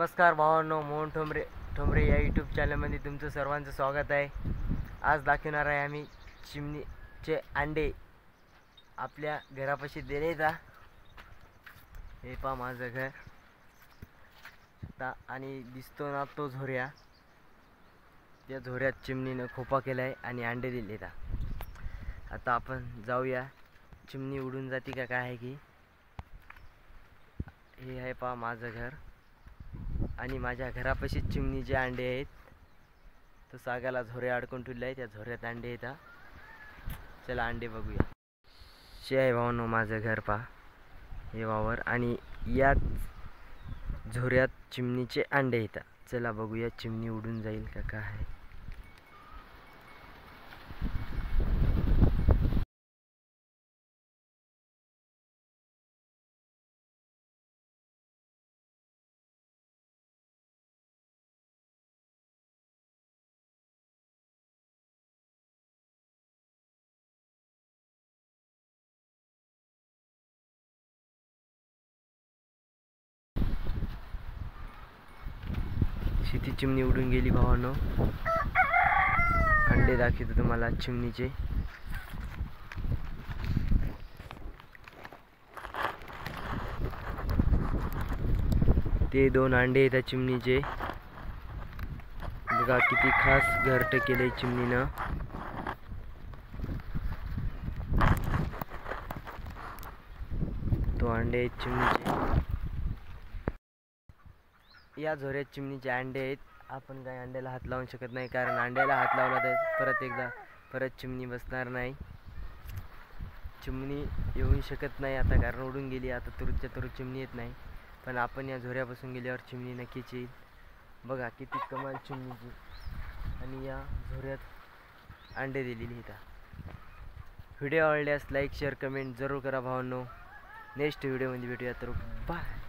नमस्कार भावांनो, मोहन ठोंबरे या यूट्यूब चॅनलमध्ये तुमचं सर्वांचं स्वागत आहे। आज दाखवणार आहे आम्ही चिमणीचे अंडे आपल्या घरापाशी दिलेता। हे पहा माझं घर आणि दिसतो ना तो झोऱ्या, त्या झोऱ्यात चिमणीनं खोपा केलाय आणि अंडे दिलेता। आता आपण जाऊया, चिमणी उडून जाती का काय आहे की। हे आहे पहा माझं घर आणि माझ्या घरापाशी चिमणीचे अंडे आहेत। तो सागाला झोऱ्या अडकून ठेवले आहे, त्या झोऱ्यात अंडे येतात। चला अंडे बघूया। हे आहे भावांनो माझं घर, पहा हे वावर आणि याच झोऱ्यात चिमणीचे अंडे येतात। चला बघूया चिमणी उडून जाईल का काय। ती चिमणी उडून गेली भावांनो। अंडे दाखवतो तुम्हाला चिमणीचे। ते 2 अंडे आहेत चिमणीचे। बघा किती खास घरटे केले चिमणीनं। तो अंडे आहेत चिमणीचे। या झोऱ्यात चिमणीचे अंडे आहेत। आपण काही अंड्याला हात लावू शकत नाही, कारण अंड्याला हात लावला तर परत चिमणी बसणार नाही। चिमणी येऊ शकत नाही आता, कारण उडून गेली। आता तुरुच्या तुरु चिमणी येत नाही, पण आपण या झोऱ्यापासून गेल्यावर चिमणी नक्कीच येईल। बघा किती कमाल चिमणीची, आणि या झोऱ्यात अंडे दिलेली आहेत। व्हिडिओ आवडल्यास लाईक शेअर कमेंट जरूर करा भावांनो। नेक्स्ट व्हिडिओमध्ये भेटूया, तर बाय।